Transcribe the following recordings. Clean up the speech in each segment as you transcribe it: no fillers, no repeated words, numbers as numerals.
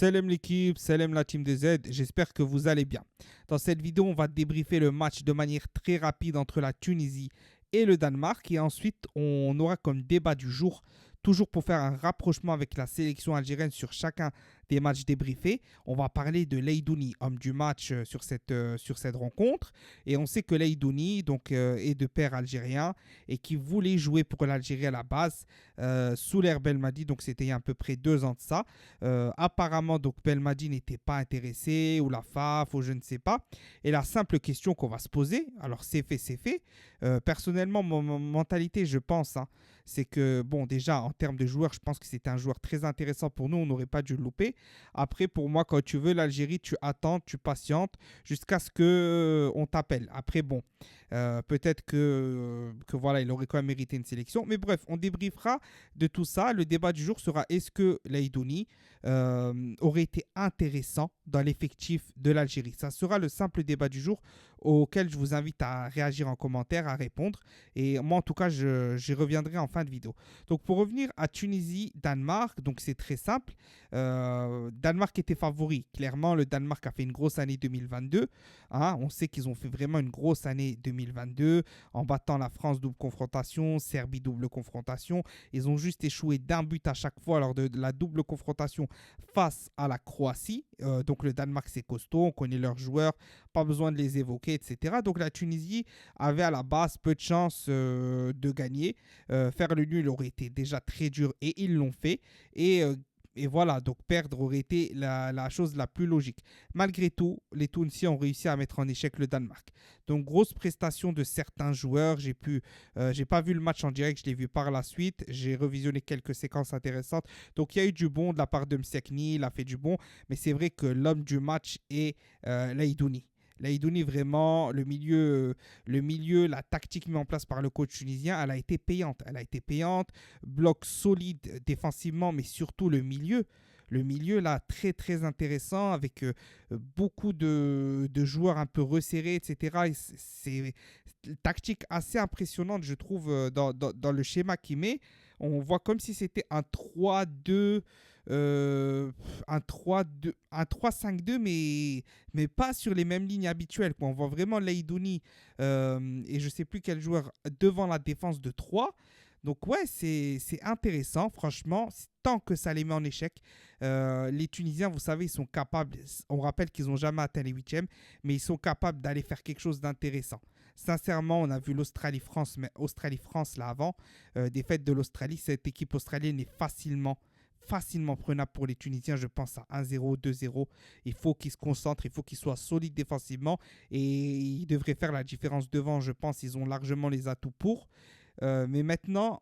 Salam l'équipe, salam la team de Z, j'espère que vous allez bien. Dans cette vidéo, on va débriefer le match de manière très rapide entre la Tunisie et le Danemark et ensuite on aura comme débat du jour, toujours pour faire un rapprochement avec la sélection algérienne sur chacun des matchs débriefés. On va parler de Leidouni, homme du match sur cette rencontre. Et on sait que Leidouni est de père algérien et qui voulait jouer pour l'Algérie à la base sous l'ère Belmadi, donc c'était il y a à peu près 2 ans de ça. Apparemment, donc Belmadi n'était pas intéressé, ou la FAF, ou je ne sais pas. Et la simple question qu'on va se poser, alors c'est fait, c'est fait. Personnellement, mon mentalité, je pense, c'est que, bon, déjà, en termes de joueur, je pense que c'était un joueur très intéressant pour nous, on n'aurait pas dû le louper. Après, pour moi, quand tu veux l'Algérie, tu attends, tu patientes jusqu'à ce que on t'appelle. Après, bon, peut-être que voilà, il aurait quand même mérité une sélection. Mais bref, on débriefera de tout ça. Le débat du jour sera est-ce que Leidouni aurait été intéressant dans l'effectif de l'Algérie. Ça sera le simple débat du jour auquel je vous invite à réagir en commentaire, à répondre. Et moi, en tout cas, j'y reviendrai en fin de vidéo. Donc, pour revenir à Tunisie-Danemark, donc c'est très simple. Danemark était favori. Clairement, le Danemark a fait une grosse année 2022. On sait qu'ils ont fait vraiment une grosse année 2022 en battant la France double confrontation, Serbie double confrontation. Ils ont juste échoué d'un but à chaque fois lors de la double confrontation face à la Croatie. Donc le Danemark c'est costaud, on connaît leurs joueurs, pas besoin de les évoquer, etc. Donc la Tunisie avait à la base peu de chances de gagner. Faire le nul aurait été déjà très dur et ils l'ont fait. Et voilà, donc perdre aurait été la chose la plus logique. Malgré tout, les Tunisiens ont réussi à mettre en échec le Danemark. Donc grosse prestation de certains joueurs. J'ai pas vu le match en direct, je l'ai vu par la suite. J'ai revisionné quelques séquences intéressantes. Donc il y a eu du bon de la part de Msekni, il a fait du bon. Mais c'est vrai que l'homme du match est Leidouni. Leidouni, vraiment, le milieu, la tactique mise en place par le coach tunisien, elle a été payante. Elle a été payante, bloc solide défensivement, mais surtout le milieu. Le milieu, là, très très intéressant, avec beaucoup de joueurs un peu resserrés, etc. Et c'est une tactique assez impressionnante, je trouve, dans le schéma qu'il met. On voit comme si c'était un 3-2, un 3-2, un 3-5-2, mais pas sur les mêmes lignes habituelles, quoi. On voit vraiment Leidouni et je ne sais plus quel joueur devant la défense de 3. Donc ouais, c'est intéressant, franchement, tant que ça les met en échec. Les Tunisiens, vous savez, ils sont capables, on rappelle qu'ils n'ont jamais atteint les huitièmes, mais ils sont capables d'aller faire quelque chose d'intéressant. Sincèrement, on a vu l'Australie-France, mais Australie-France là avant, défaite de l'Australie, cette équipe australienne est facilement prenable pour les Tunisiens, je pense à 1-0, 2-0. Il faut qu'ils se concentrent, il faut qu'ils soient solides défensivement et ils devraient faire la différence devant, je pense, ils ont largement les atouts pour. Mais maintenant,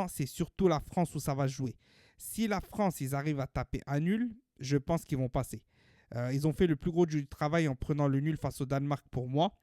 c'est surtout la France où ça va jouer. Si la France, ils arrivent à taper un nul, je pense qu'ils vont passer. Ils ont fait le plus gros du travail en prenant le nul face au Danemark pour moi.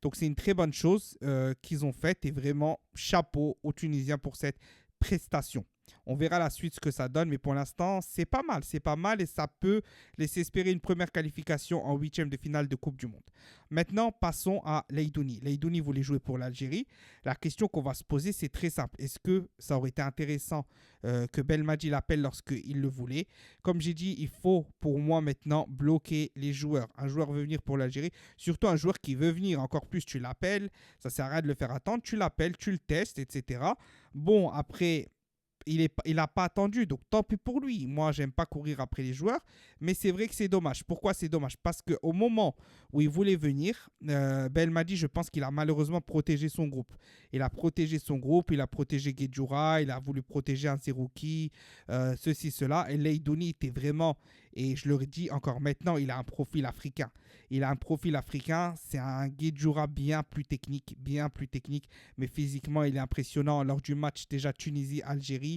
Donc c'est une très bonne chose qu'ils ont faite et vraiment chapeau aux Tunisiens pour cette prestation. On verra la suite ce que ça donne, mais pour l'instant, c'est pas mal et ça peut laisser espérer une première qualification en huitième de finale de Coupe du Monde. Maintenant, passons à Leidouni. Leidouni voulait jouer pour l'Algérie. La question qu'on va se poser, c'est très simple. Est-ce que ça aurait été intéressant que Belmadi l'appelle lorsqu'il le voulait? Comme j'ai dit, il faut pour moi maintenant bloquer les joueurs. Un joueur veut venir pour l'Algérie, surtout un joueur qui veut venir. Encore plus, tu l'appelles, ça sert à rien de le faire attendre. Tu l'appelles, tu le testes, etc. Bon, après il n'a pas attendu, donc tant pis pour lui. Moi, j'aime pas courir après les joueurs, mais c'est vrai que c'est dommage. Pourquoi c'est dommage? Parce qu'au moment où il voulait venir, Belmadi, je pense qu'il a malheureusement protégé son groupe. Il a protégé son groupe, il a protégé Guedjoura, il a voulu protéger un Serouki, ceci, cela. Et Leidouni était vraiment, et je le dis encore maintenant, il a un profil africain. C'est un Guedjoura bien plus technique, mais physiquement, il est impressionnant. Lors du match déjà Tunisie-Algérie,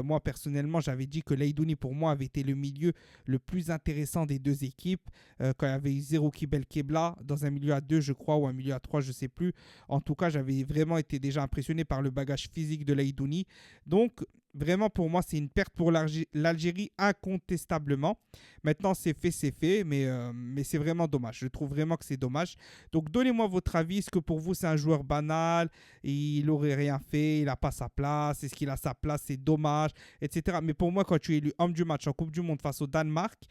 moi personnellement, j'avais dit que Leidouni pour moi avait été le milieu le plus intéressant des deux équipes. Quand il y avait Serouki Belkebla dans un milieu à 2, je crois, ou un milieu à 3, je ne sais plus. En tout cas, j'avais vraiment été déjà impressionné par le bagage physique de Leidouni. Donc, Vraiment, pour moi, c'est une perte pour l'Algérie, incontestablement. Maintenant, c'est fait, mais c'est vraiment dommage. Je trouve vraiment que c'est dommage. Donc, donnez-moi votre avis. Est-ce que pour vous, c'est un joueur banal? Il n'aurait rien fait, il n'a pas sa place. Est-ce qu'il a sa place? C'est dommage, etc. Mais pour moi, quand tu es élu homme du match en Coupe du Monde face au Danemark,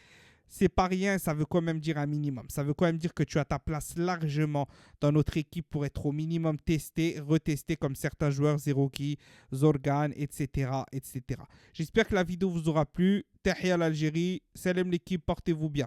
c'est pas rien, ça veut quand même dire un minimum. Ça veut quand même dire que tu as ta place largement dans notre équipe pour être au minimum testé, retesté comme certains joueurs, Zerouki, Zorgan, etc., etc. J'espère que la vidéo vous aura plu. Tahia l'Algérie, salam l'équipe, portez-vous bien.